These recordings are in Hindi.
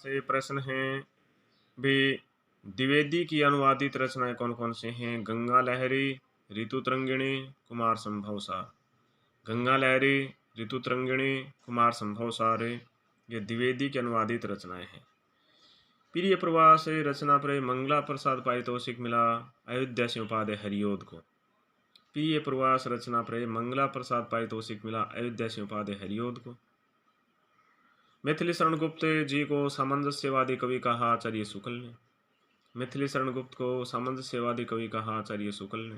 से प्रश्न है भी। द्विवेदी की अनुवादित रचनाएं कौन कौन से हैं? गंगा लहरी, ऋतु तरंगिणी, कुमार संभव सार। गंगा लहरी, ऋतु तरंगिणी, कुमार संभव सार ये द्विवेदी की अनुवादित रचनाएं हैं। प्रिय प्रवास रचना पर मंगला प्रसाद पारितोषिक मिला, अयोध्या से उपाध्याय हरिओद को। प्रिय प्रवास रचना पर मंगला प्रसाद पारितोषिक मिला, अयोध्या से उपाध्याय हरिओद को। मैथिली शरण गुप्त जी को सामंजस्यवादी कवि कहा आचार्य शुक्ल ने। मैथिली शरण गुप्त को सामंजस्यवादी कवि कहा आचार्य शुक्ल ने।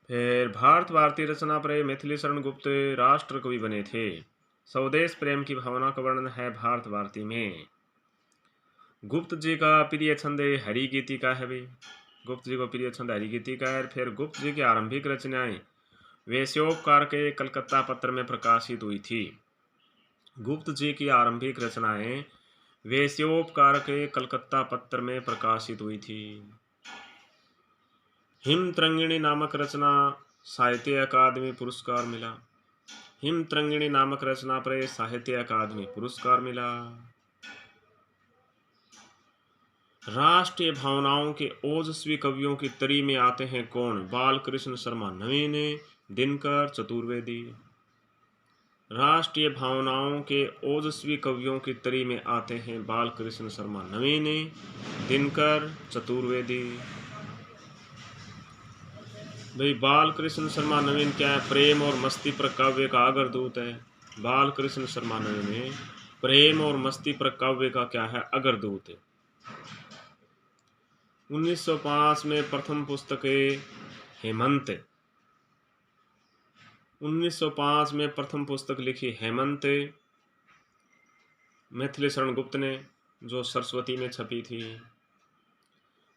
फिर भारतीय रचना पर मैथिली शरण गुप्त राष्ट्र कवि बने थे। स्वदेश प्रेम की भावना का वर्णन है भारती में। गुप्त जी का प्रिय छंद हरि गीतिका है भाई। गुप्त जी को प्रिय छंद हरि गीतिका है। फिर गुप्त जी की आरंभिक रचनाएं वैश्योपकार के कलकत्ता पत्र में प्रकाशित हुई थी। गुप्त जी की आरंभिक रचनाएं वैश्योपकार के कलकत्ता पत्र में प्रकाशित हुई थी। हिम तरंगिणी नामक रचना साहित्य अकादमी पुरस्कार मिला। हिम तरंगिणी नामक रचना पर साहित्य अकादमी पुरस्कार मिला। राष्ट्रीय भावनाओं के ओजस्वी कवियों की तरी में आते हैं कौन? बालकृष्ण शर्मा नवीन, दिनकर चतुर्वेदी। राष्ट्रीय भावनाओं के ओजस्वी कवियों की तरी में आते हैं बालकृष्ण शर्मा नवीन, दिनकर चतुर्वेदी। भाई बालकृष्ण शर्मा नवीन क्या है? प्रेम और मस्ती पर काव्य का अग्रदूत है। बालकृष्ण शर्मा नवीन प्रेम और मस्ती पर काव्य का क्या है? अग्रदूत है। 1905 में प्रथम पुस्तक हेमंत। 1905 में प्रथम पुस्तक लिखी हेमंत मैथिली शरण गुप्त ने, जो सरस्वती में छपी थी।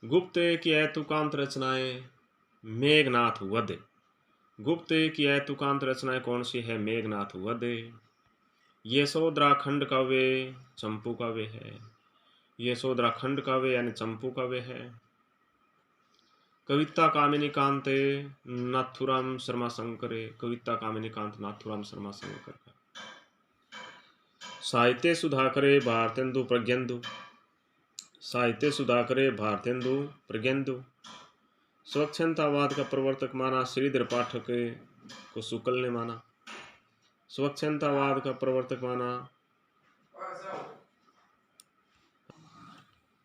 गुप्त की अतुकांत रचनाएं मेघनाथ वध। गुप्त की अतुकांत रचनाएं कौन सी है? मेघनाथ वध। यशोधरा खंड काव्य चंपू काव्य है। यशोधरा खंड काव्य यानी चंपू काव्य है। कविता कामिनी कांत नाथुराम शर्मा शंकर। कविता कामिनी कांत नाथुराम शर्मा शंकर। साहित्य सुधाकर भारतेंदु प्रज्ञेंदु। साहित्य सुधाकर भारतेंदु प्रज्ञेंदु। स्वच्छंदतावाद का प्रवर्तक माना श्रीधर पाठक को शुक्ल ने माना। स्वच्छंदतावाद का प्रवर्तक माना,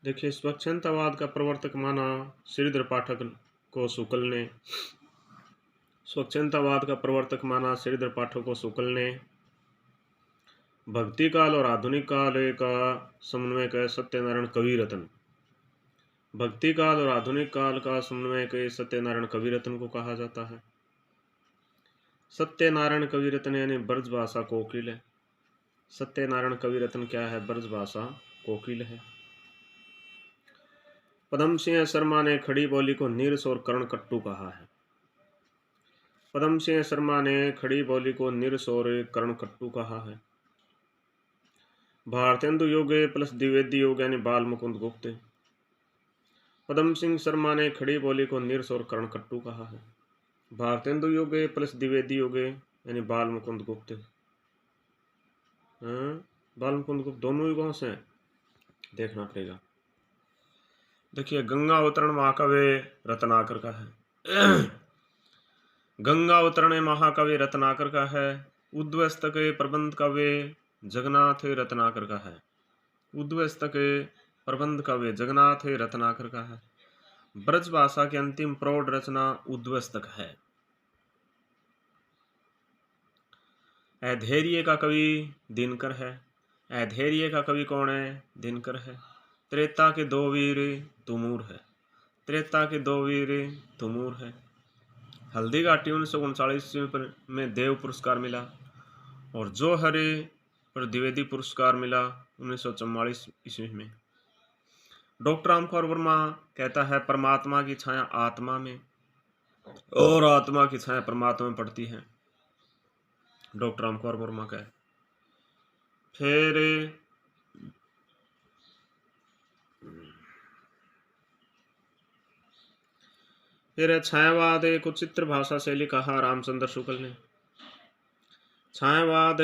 देखिए स्वच्छंदतावाद का प्रवर्तक माना श्रीधर पाठक को शुक्ल ने। स्वच्छंदतावाद का प्रवर्तक माना श्रीधर पाठक को शुक्ल ने। भक्ति काल और आधुनिक काल का समन्वय है सत्यनारायण कविरत्न। भक्ति काल और आधुनिक काल का समन्वय के सत्यनारायण कविरत्न को कहा जाता है। सत्यनारायण कविरत्न यानी ब्रजभाषा कोकिल है। सत्यनारायण कविरत्न क्या है? ब्रजभाषा कोकिल है। पदम सिंह शर्मा ने खड़ी बोली को नीरस और कर्णकट्टू कहा है। पदम सिंह शर्मा ने खड़ी बोली को नीरस और कर्णकट्टू कहा है। भारतेंदु योग प्लस द्विवेदी योग यानी बाल मुकुंद गुप्त। पदम सिंह शर्मा ने खड़ी बोली को नीरस और कर्णकट्टू कहा है। भारतेंदु योग प्लस द्विवेदी योग यानी बाल मुकुंद गुप्त। बाल मुकुंद गुप्त दोनों युगों से देखना पड़ेगा। देखिए गंगा अवतरण महाकाव्य रत्नाकर का है। गंगा अवतरण महाकाव्य रत्नाकर का है। उद्वस्तक प्रबंध काव्य जगन्नाथ रत्नाकर का है। उद्वस्तक प्रबंध काव्य जगन्नाथ रत्नाकर का है। ब्रजभाषा की अंतिम प्रौढ़ रचना उद्वस्तक है। अधैर्य का कवि दिनकर है। अधैर्य का कवि कौन है? दिनकर है। त्रेता के दो वीर तुमूर है। त्रेता के दो वीर तुमूर है। हल्दी घाटी 1939 में देव पुरस्कार मिला और जो हरे पर द्विवेदी पुरस्कार मिला 1944 ईस्वी में। डॉक्टर रामकुमार वर्मा कहता है परमात्मा की छाया आत्मा में और आत्मा की छाया परमात्मा में पड़ती है। डॉक्टर रामकुमार वर्मा का है। फिर छायावाद को चित्र भाषा शैली कहा रामचंद्र शुक्ल ने। छायावाद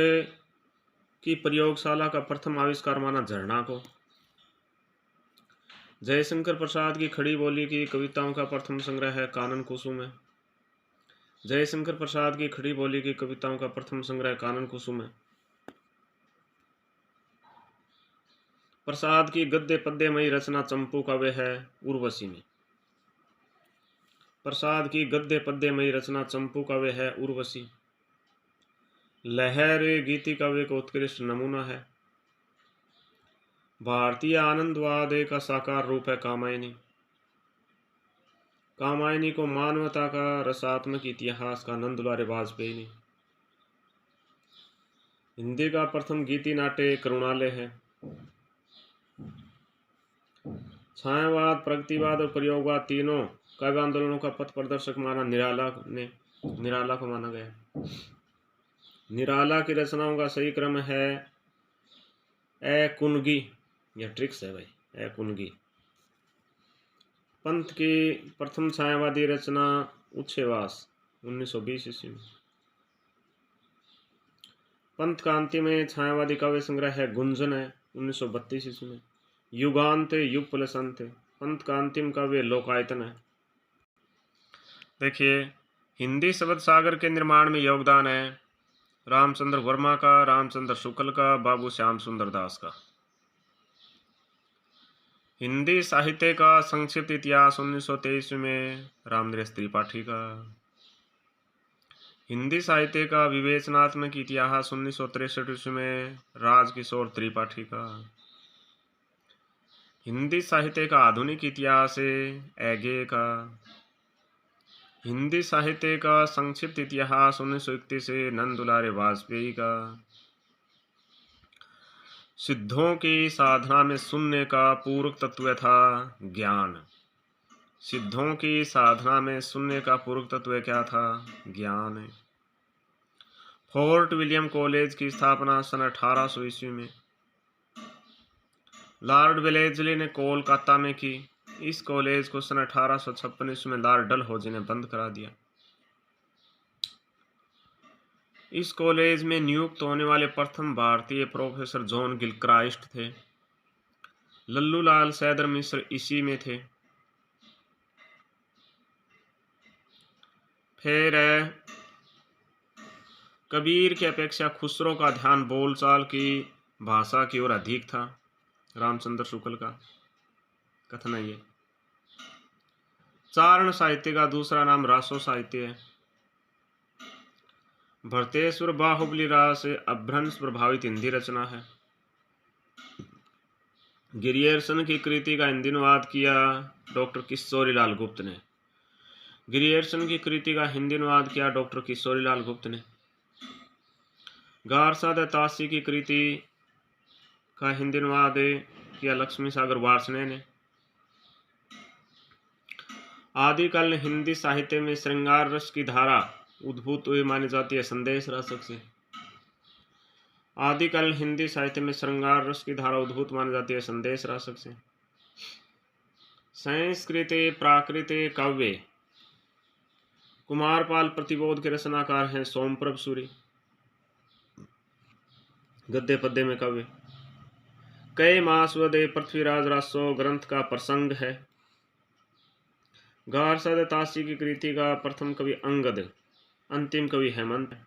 की प्रयोगशाला का प्रथम आविष्कार माना झरना को। जयशंकर प्रसाद की खड़ी बोली की कविताओं का प्रथम संग्रह है कानन कुसुम है। जयशंकर प्रसाद की खड़ी बोली की कविताओं का प्रथम संग्रह कानन कुसुम है। प्रसाद की गद्य पद्यमयी रचना चंपू काव्य है उर्वशी में। प्रसाद की गद्य पद्यमयी रचना चंपू काव्य है उर्वशी। लहर गीति काव्य का उत्कृष्ट नमूना है। भारतीय आनंदवाद का साकार रूप है कामायनी। कामायनी को मानवता का रसात्मक इतिहास का नंद दुलारे वाजपेयी ने। हिंदी का प्रथम गीति नाट्य करुणालय है। छायावाद, प्रगतिवाद और प्रयोगवाद तीनों काव्य आंदोलनों का पथ प्रदर्शक माना निराला को माना गया। निराला की रचनाओं का सही क्रम है ए कुनगी, यह ट्रिक्स है भाई, ए कुनगी। पंत की प्रथम छायावादी रचना उच्छेवास 1920 ईस्वी में। पंत का अंतिम छायावादी काव्य संग्रह है गुंजन है 1932 ईस्वी में। युगांत युग प्लस अंत। पंत का अंतिम काव्य लोकायतन है। देखिए, हिंदी शब्द सागर के निर्माण में योगदान है रामचंद्र वर्मा का, रामचंद्र शुक्ल का, बाबू श्याम सुंदर दास का। हिंदी साहित्य का संक्षिप्त इतिहास 1923 में रामनरेश त्रिपाठी का। हिंदी साहित्य का विवेचनात्मक इतिहास 1963 में राजकिशोर त्रिपाठी का। हिंदी साहित्य का आधुनिक इतिहास एगे का। हिंदी साहित्य का संक्षिप्त इतिहास 1931 से नंद दुलारे वाजपेयी का। सिद्धों की साधना में शून्य का पूरक तत्व था ज्ञान। सिद्धों की साधना में शून्य का पूरक तत्व क्या था? ज्ञान। फोर्ट विलियम कॉलेज की स्थापना सन 1800 ईस्वी में लॉर्ड वेलेस्ली ने कोलकाता में की। इस कॉलेज को सन 1856 ईस्वी में लॉर्ड डलहौजी ने बंद करा दिया। इस कॉलेज में नियुक्त होने वाले प्रथम भारतीय प्रोफेसर जॉन गिलक्राइस्ट थे। लल्लू लाल सैदर मिश्र इसी में थे। फिर कबीर की अपेक्षा खुसरो का ध्यान बोलचाल की भाषा की ओर अधिक था। रामचंद्र शुक्ल का कथन है ये। चारण साहित्य का दूसरा नाम रासो साहित्य है। भरतेश्वर बाहुबली रास से अभ्रंश प्रभावित हिंदी रचना है। गिरियर्सन की कृति का हिंदी अनुवाद किया डॉक्टर किशोरीलाल गुप्त ने। गिरियर्सन की कृति का हिंदी अनुवाद किया डॉक्टर किशोरीलाल गुप्त ने। गारसाद तासी की कृति का हिंदी अनुवाद किया लक्ष्मी सागर वार्ष्णेय ने। आदिकाल हिंदी साहित्य में श्रृंगार रस की धारा उद्भूत हुई मानी जाती है संदेश रासक से। आदिकाल हिंदी साहित्य में श्रृंगार रस की धारा उद्भूत मानी जाती है संदेश रासक से। संस्कृत प्राकृत काव्य कुमारपाल प्रतिबोध के रचनाकार हैं सोमप्रभ सूरी। गद्य पद्य में काव्य कई मासवदे पृथ्वीराज रासो ग्रंथ का प्रसंग है। गारसाद तासी की कृति का प्रथम कवि अंगद, अंतिम कवि हेमंत।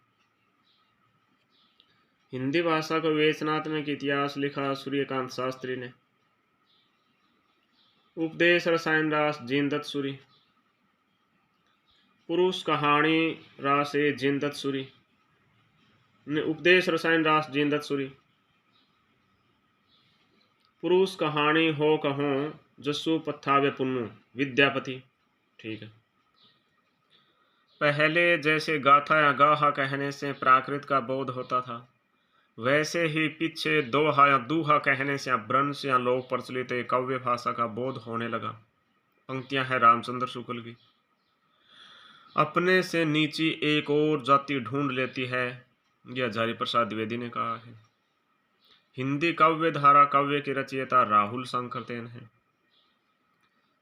हिंदी भाषा का विवेचनात्मक इतिहास लिखा सूर्यकांत शास्त्री ने। उपदेश रसायन रास जीनदत्त सूरी। पुरुष कहानी रास जीनदत्त सूरी ने। उपदेश रसायन रास जीनदत्त सूरी। पुरुष कहानी हो कहो जस्सू पत्थावे पुन्नु विद्यापति। ठीक है। पहले जैसे गाथा या गाहा कहने से प्राकृत का बोध होता था, वैसे ही पीछे दोहा या दूहा कहने से अभ्रंश या लोक प्रचलित काव्य भाषा का बोध होने लगा। पंक्तियां हैं रामचंद्र शुक्ल की। अपने से नीची एक और जाति ढूंढ लेती है, यह हजारी प्रसाद द्विवेदी ने कहा है। हिंदी काव्य धारा काव्य के रचयिता राहुल शंकरतेन है।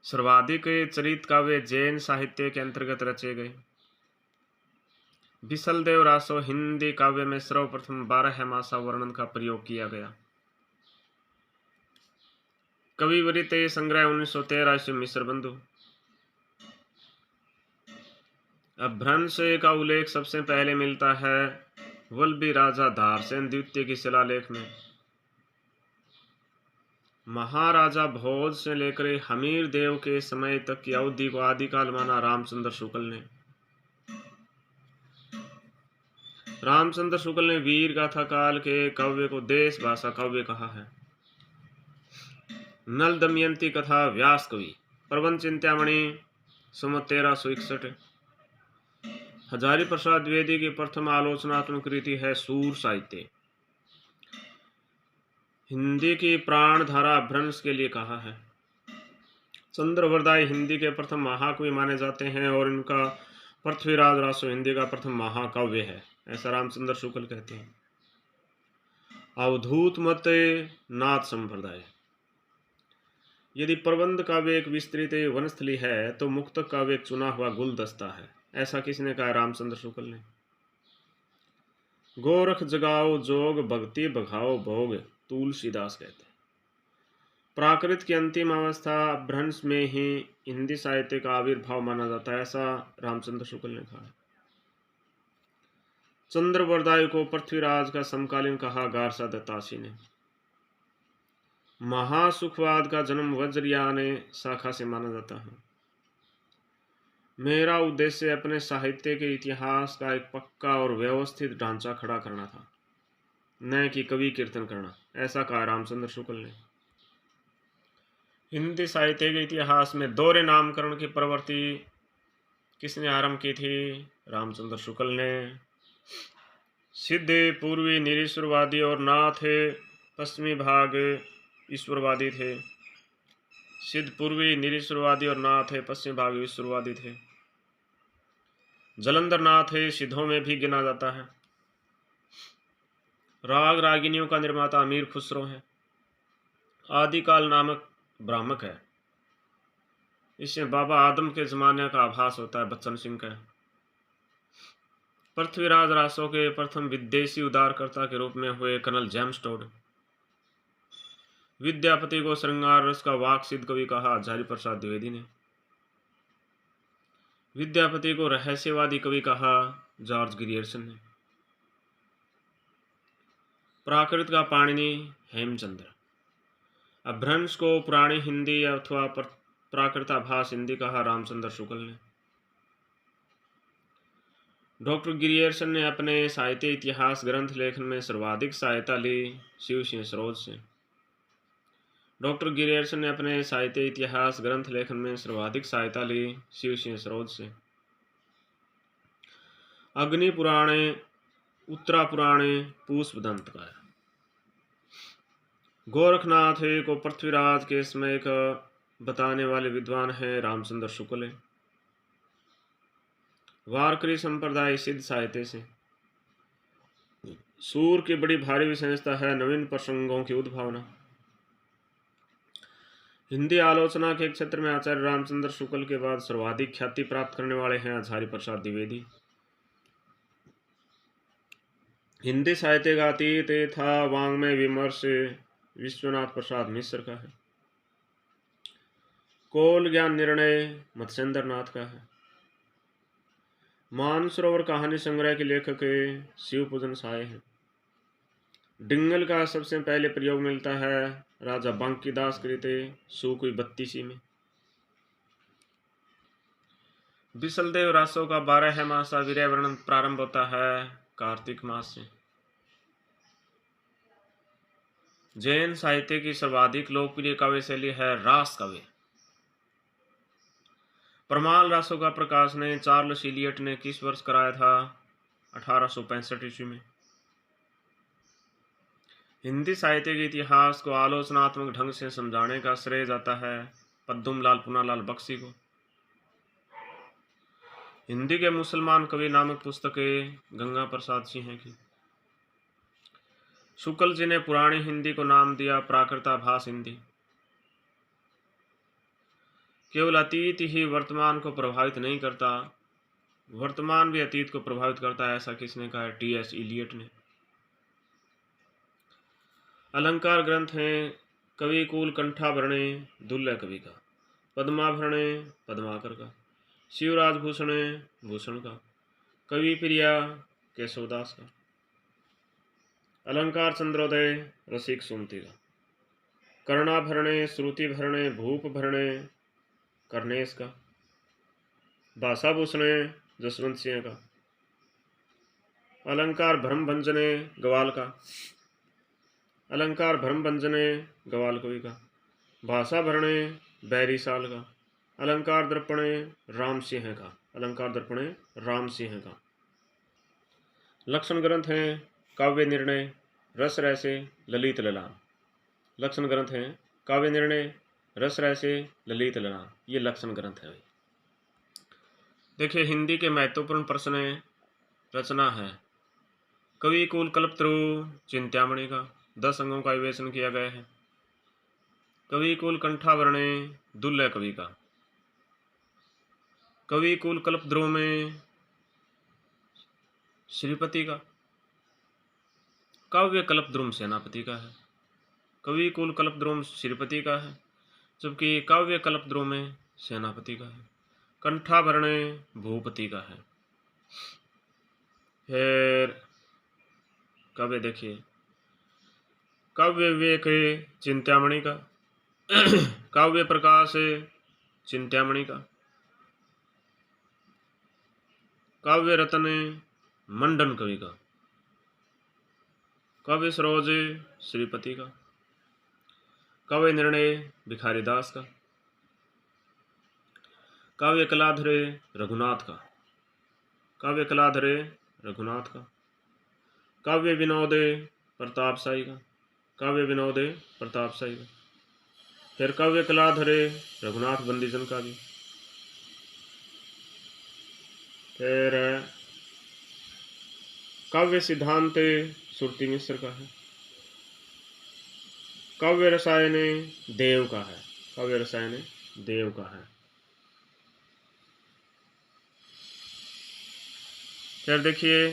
सर्वाधिक चरित काव्य जैन साहित्य के अंतर्गत रचे गए। बिसलदेव रासो हिंदी काव्य में सर्वप्रथम 12 मासा वर्णन का प्रयोग किया गया। कविवृत्त संग्रह 1913 से मिश्र बंधु। अपभ्रंश का उल्लेख सबसे पहले मिलता है वल्लभी राजा धारसेन द्वितीय की शिलालेख में। महाराजा भोज से लेकर हमीर देव के समय तक की अवधि को आदिकाल माना रामचंद्र शुक्ल ने वीर गाथा काल के काव्य को देश भाषा काव्य कहा है। नल दमयंती कथा व्यास कवि। प्रबंध चिंतामणि सुमत 1361। हजारी प्रसाद द्विवेदी की प्रथम आलोचनात्मक कृति है सूर साहित्य। हिंदी की प्राणधारा अपभ्रंश के लिए कहा है। चंद्रवरदाई हिंदी के प्रथम महाकवि माने जाते हैं और इनका पृथ्वीराज रासो हिंदी का प्रथम महाकाव्य है, ऐसा रामचंद्र शुक्ल कहते हैं। अवधूत मत नाथ संप्रदाय। यदि प्रबंध काव्य एक विस्तृत वनस्थली है तो मुक्तक काव्य एक चुना हुआ गुलदस्ता है, ऐसा किसने कहा? रामचंद्र शुक्ल ने। गोरख जगाओ जोग भक्ति बघाओ भोग, तुलसीदास कहते हैं। प्राकृत की अंतिम अवस्था अपभ्रंश में ही हिंदी साहित्य का आविर्भाव माना जाता है, ऐसा रामचंद्र शुक्ल ने कहा। चंद्रवरदाई को पृथ्वीराज का समकालीन कहा गारसा दत्तासी ने। महासुखवाद का जन्म वज्रयान शाखा से माना जाता है। मेरा उद्देश्य अपने साहित्य के इतिहास का एक पक्का और व्यवस्थित ढांचा खड़ा करना था, न कि कवि कीर्तन करना, ऐसा कहा रामचंद्र शुक्ल ने। हिंदी साहित्य के इतिहास में दोहरे नामकरण की प्रवृत्ति किसने आरंभ की थी? रामचंद्र शुक्ल ने। सिद्ध पूर्वी निरीश्वरवादी और नाथ पश्चिमी भाग ईश्वरवादी थे। सिद्ध पूर्वी निरीश्वरवादी और नाथ पश्चिमी भाग ईश्वरवादी थे। जलंधर नाथ सिद्धों में भी गिना जाता है। राग रागिनियों का निर्माता अमीर खुसरो है। आदिकाल नामक भ्रामक है। इसमें बाबा आदम के जमाने का आभास होता है, बच्चन सिंह का। पृथ्वीराज रासो के प्रथम विदेशी उदारकर्ता के रूप में हुए कर्नल जेम्स टोड। विद्यापति को श्रृंगार रस का वाक सिद्ध कवि कहा हजारी प्रसाद द्विवेदी ने। विद्यापति को रहस्यवादी कवि कहा जॉर्ज ग्रियर्सन ने। प्राकृत का पाणिनि हेमचंद्र। अपभ्रंश को पुरानी हिंदी अथवा प्राकृताभास हिंदी कहा रामचंद्र शुक्ल ने। डॉक्टर गिरियर्सन ने अपने साहित्य इतिहास ग्रंथ लेखन में सर्वाधिक सहायता ली शिव सिंह सरोज से। डॉक्टर गिरियर्सन ने अपने साहित्य इतिहास ग्रंथ लेखन में सर्वाधिक सहायता ली शिव सिंह सरोज से। अग्नि पुराणे उत्तरा पुराणे पुष्प दंत का। गोरखनाथ को पृथ्वीराज के समय का बताने वाले विद्वान हैं रामचंद्र शुक्ल। वारकरी संप्रदाय सिद्ध साहित्य से। सूर की बड़ी भारी विशेषता है नवीन प्रसंगों की उद्भावना। हिंदी आलोचना के क्षेत्र में आचार्य रामचंद्र शुक्ल के बाद सर्वाधिक ख्याति प्राप्त करने वाले हैं हजारी प्रसाद द्विवेदी। हिंदी साहित्य का अतीत था वांग्मय विमर्श विश्वनाथ प्रसाद मिश्र का है। कोल ज्ञान निर्णय मत्स्येंद्र नाथ का है। मानसरोवर कहानी संग्रह के लेखक शिव पूजन साय हैं। डिंगल का सबसे पहले प्रयोग मिलता है राजा बांकीदास कृत सुकुई 32 में। बिसलदेव रासो का 12 मासा वीर्य वर्णन प्रारंभ होता है कार्तिक मास से। जैन साहित्य की सर्वाधिक लोकप्रिय काव्य शैली है रास काव्य। परमाल रासो का प्रकाशन चार्ल्स इलियट ने किस वर्ष कराया था? 1865 ईस्वी में। हिंदी साहित्य के इतिहास को आलोचनात्मक ढंग से समझाने का श्रेय जाता है पद्दुमलाल पुनालाल बख्शी को। हिंदी के मुसलमान कवि नामक पुस्तक गंगा प्रसाद सिंह की। शुक्ल जी ने पुरानी हिंदी को नाम दिया प्राकृताभास हिंदी। केवल अतीत ही वर्तमान को प्रभावित नहीं करता, वर्तमान भी अतीत को प्रभावित करता है, ऐसा किसने कहा है? टी.एस. इलियट ने। अलंकार ग्रंथ हैं कवि कूल कंठाभरणे दुल्लय कवि का, पद्माभरणे पद्माकर का, शिवराज भूषणे भूषण का, कवि प्रिया केशवदास का, अलंकार चंद्रोदय रसिक सुमति का, कर्णाभरणे श्रुति भरणे भूप भरणे कर्णेश का, भाषा भूषणे जसवंत सिंह का, अलंकार भ्रम भंजने गवाल का, अलंकार भ्रम भंजने गवाल कवि का, भाषा भरणे बैरी साल का, अलंकार दर्पणे राम सिंह का, अलंकार दर्पणे राम सिंह का। लक्षण ग्रंथ हैं काव्य निर्णय रस रैसे ललित ललाम। लक्षण ग्रंथ हैं काव्य निर्णय रस रैसे ललित ललाम, ये लक्षण ग्रंथ है। देखिए हिंदी के महत्वपूर्ण प्रश्न रचना है कवि कुल कल्पतरु चिंतामणि का, 10 अंगों का विवेचन किया गया है। कवि कुल कंठाभरणे दुल्लय कवि का, कवि कुल कल्पद्रुम में श्रीपति का, काव्य कल्पद्रुम सेनापति का है। कवि कुल कल्पद्रुम श्रीपति का है, जबकि काव्य कल्पद्रुम में सेनापति का है। कंठाभरणे भूपति का है। फिर काव्य देखिए काव्य विवेक चिंतामणि का, काव्य प्रकाश चिंतामणि का, काव्य रत्न मंडन कवि का, काव्य सरोज श्रीपति का, काव्य निर्णय भिखारी दास का, काव्य कलाधरे रघुनाथ का, काव्य कलाधरे रघुनाथ का, काव्य विनोद प्रताप शाही का, काव्य विनोद प्रताप शाही का। फिर काव्य कलाधरे रघुनाथ बंदीजन का भी। फिर काव्य सिद्धांत सुरती मिश्र का है। काव्य रसायन देव का है, काव्य रसायन देव का है। फिर देखिए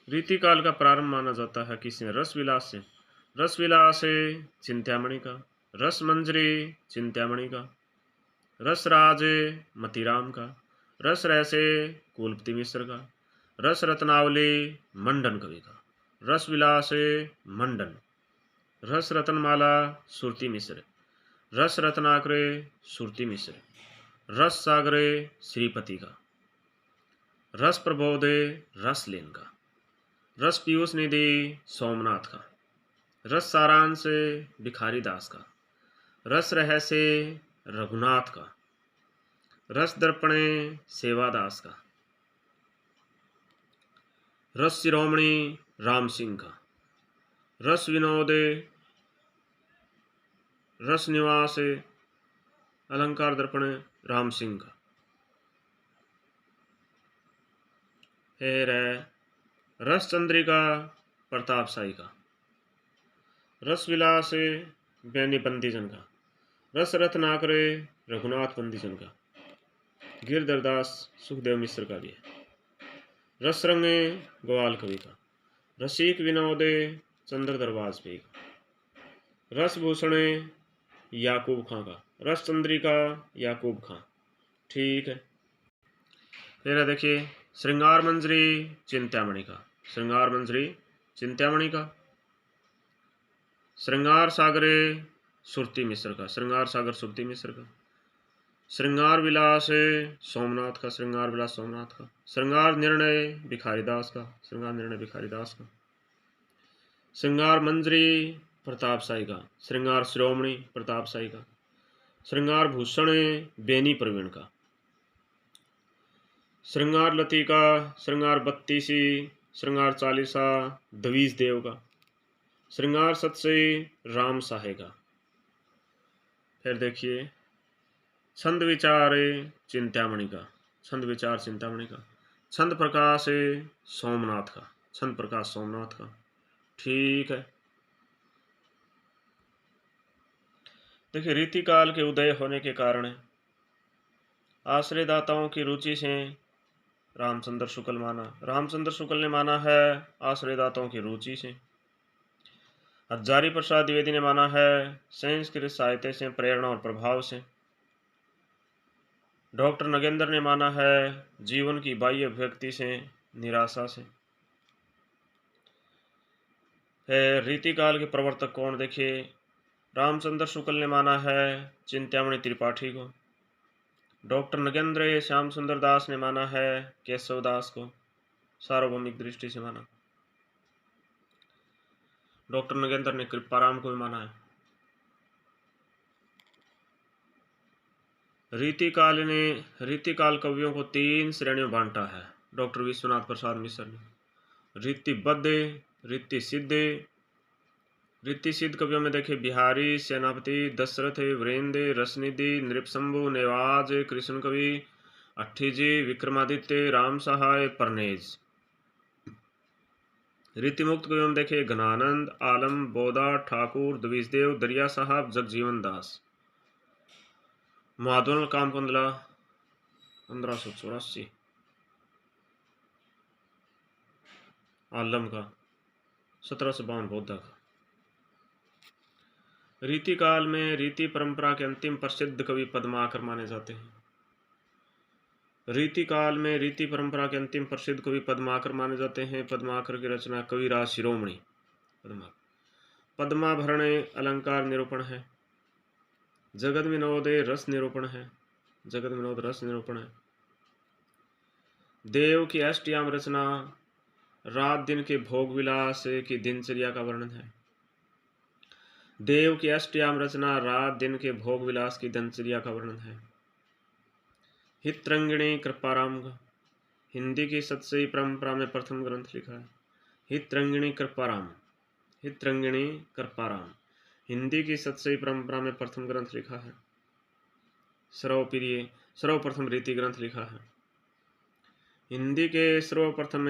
रीतिकाल का प्रारंभ माना जाता है किसने? रस विलास से। रस विलास चिंतामणि का, रस मंजरी चिंतामणि का, रसराज मतीराम का, रस रैसे कुलपति मिश्र का, रस रत्नावली मंडन कवि का, रस विलास मंडन, रस रत्नमाला सुरती मिश्र, रस रत्नाकरे सुरती मिश्र, रस सागरे श्रीपति का, रस प्रबोधे रसलेन का, रस पीयूष निधि सोमनाथ का, रस सारांश भिखारी दास का, रस रहस्य रघुनाथ का, रस दर्पणे सेवादास का, रस शिरोमणि राम सिंह का, रस विनोद रस निवास अलंकार दर्पण राम सिंह का। फिर रस चंद्रिका प्रताप शाही का, रस विलास बैनी बंदीजन का, रस रत्नाकरे रघुनाथ बंदीजन का, गिरधरदास सुखदेव मिश्र का भी है। रस रंगे ग्वाल कवि का, रसिक विनोद चंद्रधर वाजपेयी का, रस भूषण याकूब खां का, रस चंद्रिका याकूब खां। ठीक है। फिर देखिए श्रृंगार मंजरी चिंतामणि का, श्रृंगार मंजरी चिंतामणि का, श्रृंगार सागरे सुरती मिश्र का, श्रृंगार सागर सुरती मिश्र का, श्रृंगार विलास सोमनाथ का, श्रृंगार विलास सोमनाथ का, श्रृंगार निर्णय भिखारी दास का, श्रृंगार निर्णय भिखारी दास का, श्रृंगार मंजरी प्रताप शाही का, श्रृंगार शिरोमणि प्रताप शाही का, श्रृंगार भूषण बेनी प्रवीण का, श्रृंगार लतिका श्रृंगार बत्तीसी श्रृंगार चालीसा दवीज देव का, श्रृंगार सत्सई राम साहे का। फिर देखिए छंद विचार चिंतामणि का, छंद विचार चिंतामणि का, छंद प्रकाश सोमनाथ का, छंद प्रकाश सोमनाथ का। ठीक है। देखिए रीतिकाल के उदय होने के कारण आश्रयदाताओं की रुचि से रामचंद्र शुक्ल माना। रामचंद्र शुक्ल ने माना है आश्रयदाताओं की रुचि से। हजारी प्रसाद द्विवेदी ने माना है संस्कृत साहित्य से प्रेरणा और प्रभाव से। डॉक्टर नगेंद्र ने माना है जीवन की बाह्य अभिव्यक्ति से, निराशा से। फिर रीतिकाल के प्रवर्तक कौन देखिए, रामचंद्र शुक्ल ने माना है चिंतामणि त्रिपाठी को। डॉक्टर नगेंद्र श्याम सुंदर दास ने माना है केशव दास को, सार्वभौमिक दृष्टि से माना। डॉक्टर नगेंद्र ने कृपाराम को भी माना है। रीतिकाल कवियों को 3 श्रेणियों में बांटा है डॉक्टर विश्वनाथ प्रसाद मिश्र ने। रीतिबद्ध, रीतिसिद्ध। रीतिसिद्ध कवियों में देखे बिहारी, सेनापति, दशरथ, वीरेंद्र, रसनिधि, नृपशंभु, नेवाज, कृष्ण कवि, अट्ठीजी, विक्रमादित्य, राम सहाय, परनेज। रीतिमुक्त कवियों में देखे घनानंद, आलम, बोदा, ठाकुर, द्विजदेव, दरिया साहब, जगजीवन दास। माधवन कामकुंडला 1584। आलम का 1752 बौद्ध का। रीतिकाल में रीति परंपरा के अंतिम प्रसिद्ध कवि पद्माकर माने जाते हैं। रीतिकाल में रीति परंपरा के अंतिम प्रसिद्ध कवि पद्माकर माने जाते हैं। पद्माकर की रचना कविराज शिरोमणि पद्माभरण अलंकार निरूपण है। जगत विनोद रस निरूपण है। जगत विनोद रस निरूपण है। देव की अष्टयाम रचना रात दिन के भोग विलास की दिनचर्या का वर्णन है। देव की अष्टयाम रचना रात दिन के भोग विलास की दिनचर्या का वर्णन है। हितरंगिणी कृपाराम हिंदी की सतसई परंपरा में प्रथम ग्रंथ लिखा है। हितरंगिणी कृपाराम, हितरंगिणी कृपाराम हिंदी की सतसई परंपरा में प्रथम ग्रंथ लिखा है। सर्वप्रथम रीति ग्रंथ लिखा है। हिंदी के सर्वप्रथम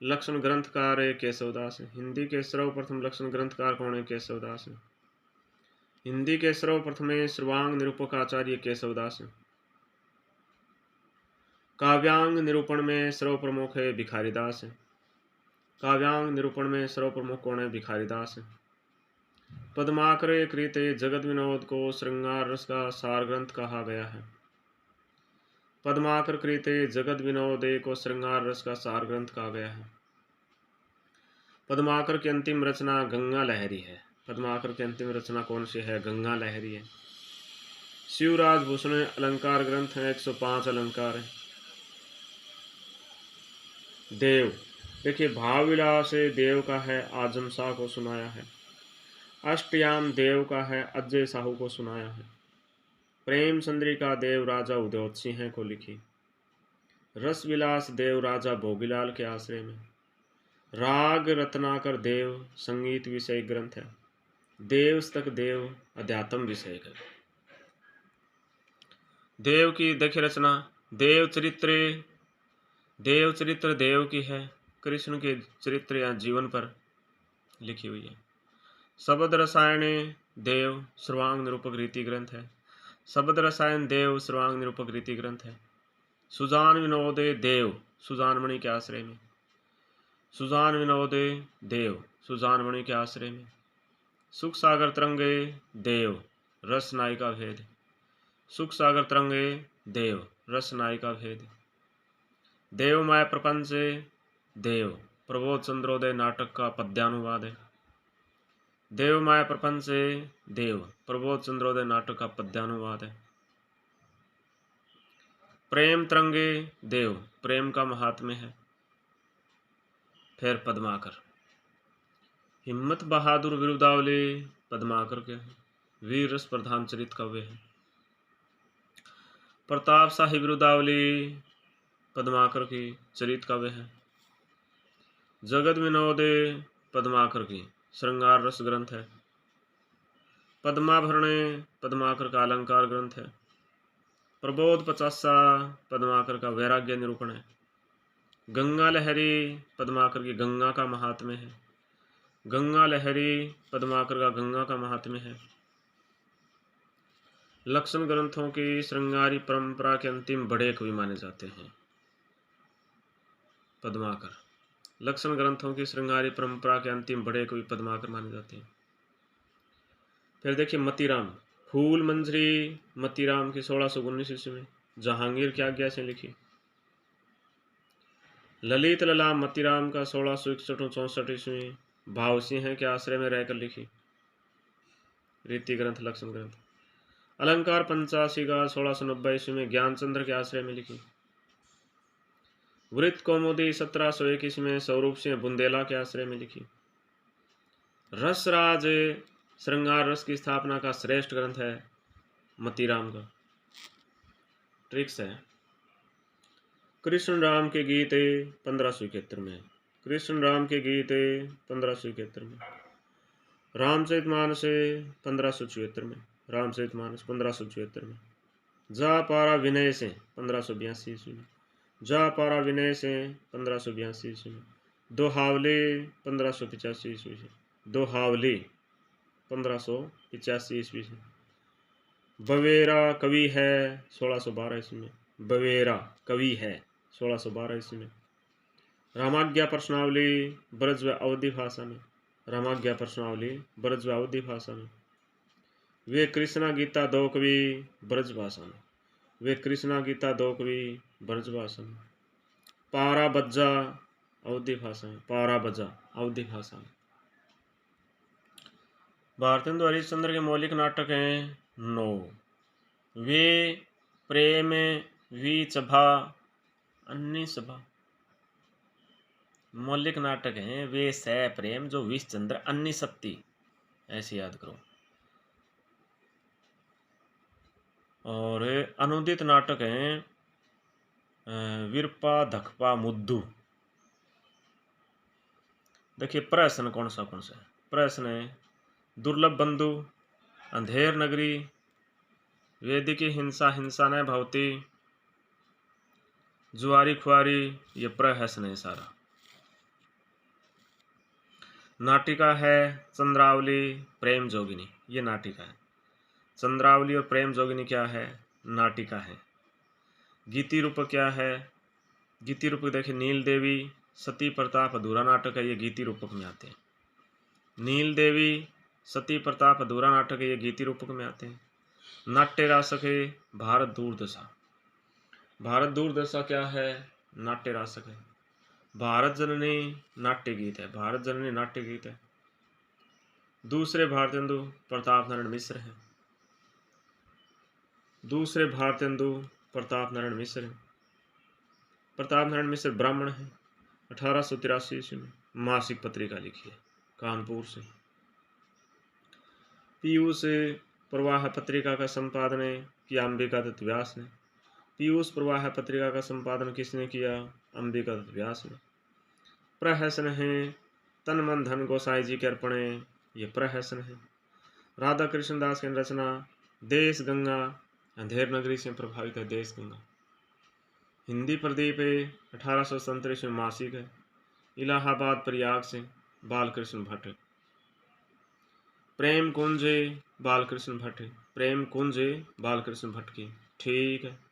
लक्षण ग्रंथकार केशवदास है। हिंदी के सर्वप्रथम लक्षण ग्रंथकार कौन है? केशवदास है। हिंदी के सर्वप्रथम सर्वांग निरूपक आचार्य केशवदास है। काव्यांग निरूपण में सर्वप्रमुख है भिखारीदास है। काव्यांग निरूपण में सर्वप्रमुख कौन है? भिखारीदास है। पद्माकर कृत जगत विनोद को श्रृंगार रस का सार ग्रंथ कहा गया है। पद्माकर कृत जगत विनोद को श्रृंगार रस का सार ग्रंथ कहा गया है। पद्माकर की अंतिम रचना गंगा लहरी है। पद्माकर की अंतिम रचना कौन सी है? गंगा लहरी है। शिवराज भूषण अलंकार ग्रंथ है। 105 अलंकार है। देव देखिए भाव विलास देव का है, आजम शाह को सुनाया है। अष्टयाम देव का है, अजय साहू को सुनाया है। प्रेम चंद्रिका देव राजा उदयोत सिंह को लिखी। रस विलास देव राजा भोगीलाल के आश्रय में। राग रत्नाकर देव संगीत विषय ग्रंथ है। देवस्तक देव अध्यात्म विषय है। देव की देखिए रचना देव चरित्र देव की है। कृष्ण के चरित्र या जीवन पर लिखी हुई है। शब्द रसायन देव सर्वांग निरूपक रीति ग्रंथ है। शब्द रसायन देव सर्वांग निरूपक रीति ग्रंथ है। सुजान विनोद देव सुजानमणि के आश्रय में। सुजान विनोद देव सुजानमणि के आश्रय में। सुख सागर तरंगे देव रस नायिका भेद। सुख सागर तरंगे देव रस नायिका भेद। देवमाय प्रपंच देव प्रबोध चंद्रोदय नाटक का पद्यानुवाद है। देवमाय प्रपंच देव प्रबोध चंद्रोदय नाटक का पद्यानुवाद है। प्रेम तरंगे देव प्रेम का महात्म्य है। फिर पद्माकर हिम्मत बहादुर बिरुदावली पद्माकर के वीर रस प्रधान चरित काव्य है। प्रताप शाही बिरुदावली पद्माकर की चरित काव्य है। जगत विनोद पद्माकर की श्रृंगार रस ग्रंथ है। पद्माभरण पद्माकर का अलंकार ग्रंथ है। प्रबोध पचासा पद्माकर का वैराग्य निरूपण है। गंगा लहरी पद्माकर की गंगा का महात्म्य है। गंगा लहरी पद्माकर का गंगा का महात्म्य है। लक्षण ग्रंथों की श्रृंगारी परंपरा के अंतिम बड़े कवि माने जाते हैं पद्माकर। लक्षण ग्रंथों की श्रृंगारी परंपरा के अंतिम बड़े कवि पद्माकर माने जाते हैं। फिर देखिए मतीराम, फूल मंजरी मतीराम की 1619 ईस्वी में जहांगीर की आज्ञा से लिखी। ललित लला मतीराम का 1661-64 ईस्वी में भाव सिंह के आश्रय में रहकर लिखी रीति ग्रंथ लक्षण ग्रंथ। अलंकार पंचाशी का 1690 ईस्वी में ज्ञानचंद्र के आश्रय में लिखी। वृत्त कौमुदी 1701 ईस्वी में स्वरूप सिंह बुंदेला के आश्रय में लिखी। रसराज श्रृंगार रस की स्थापना का श्रेष्ठ ग्रंथ है मतीराम का। ट्रिक्स है। कृष्ण राम के गीत 1571 में, कृष्ण राम के गीत 1571 में, रामचरितमानस 1574 में, रामचरितमानस 1574 में, जा पारा विनय से 1582 ईस्वी में, जा पारा विनय से 1582 ईस्वी में, दोहावले 1585 ईस्वी से, दोहावले 1585 ईस्वी से, बवेरा कवि है 1612 ईस्वी में, बवेरा कवि है 1612 ईस्वी में, रामाज्ञा प्रश्नावली ब्रज व अवधि भाषा में, रामाज्ञा प्रश्नावली ब्रज व अवधि भाषा में, वे कृष्णा गीता दो कवि ब्रज भाषा में, वे कृष्णा गीता दो कवि ब्रज भाषा में, पारा बज्जा अवधि भाषा में, पारा बज्जा अवधि भाषा में। भारतेंदु हरिश्चंद्र के मौलिक नाटक हैं 9। वे प्रेम वी चभा अन्नी सभा। मौलिक नाटक हैं वे सह प्रेम जो विष चंद्र अन्नी सप्ती, ऐसे याद करो। और अनुदित नाटक हैं विरपा धकपा मुद्दू। देखिए प्रश्न कौन सा है। प्रश्न है दुर्लभ बंधु, अंधेर नगरी, वेदिकी हिंसा हिंसा न भवती, जुआरी खुआरी, ये प्रहसन है सारा। नाटिका है चंद्रावली प्रेम जोगिनी, ये नाटिका है। चंद्रावली और प्रेम जोगिनी क्या है? नाटिका है। गीति रूप क्या है? गीति रूप देखिए नील देवी सती प्रताप अधूरा नाटक है, ये गीति रूपक में आते हैं। नील देवी सती प्रताप अधूरा नाटक है, ये गीति रूपक में आते हैं। नाट्य रासक है भारत दूरदशा। भारत दूरदशा क्या है? नाट्य रासक है। भारत जननी नाट्य गीत है, भारत जननी नाट्य गीत है। दूसरे भारतेंदु प्रताप नारायण मिश्र हैं। दूसरे भारतेंदु प्रताप नारायण मिश्र हैं। प्रताप नारायण मिश्र ब्राह्मण हैं। 1883 ईस्वी में मासिक पत्रिका लिखी है कानपुर से। पीयूष प्रवाह पत्रिका का संपादन किया अंबिका दत्त व्यास ने। पीयूष प्रवाह पत्रिका का संपादन किसने किया? अंबिका दत्त व्यास ने। प्रहसन है तन मन धन गोसाई जी के अर्पण, ये प्रहसन है। राधा कृष्ण दास की रचना देश गंगा, अंधेर नगरी से प्रभावित है देश गंगा। हिंदी प्रदीप 1837 में मासिक है। इलाहाबाद प्रयाग से बालकृष्ण भट्ट। प्रेम कुंज बालकृष्ण भट्ट, प्रेम कुंज बालकृष्ण भट्ट की, ठीक है।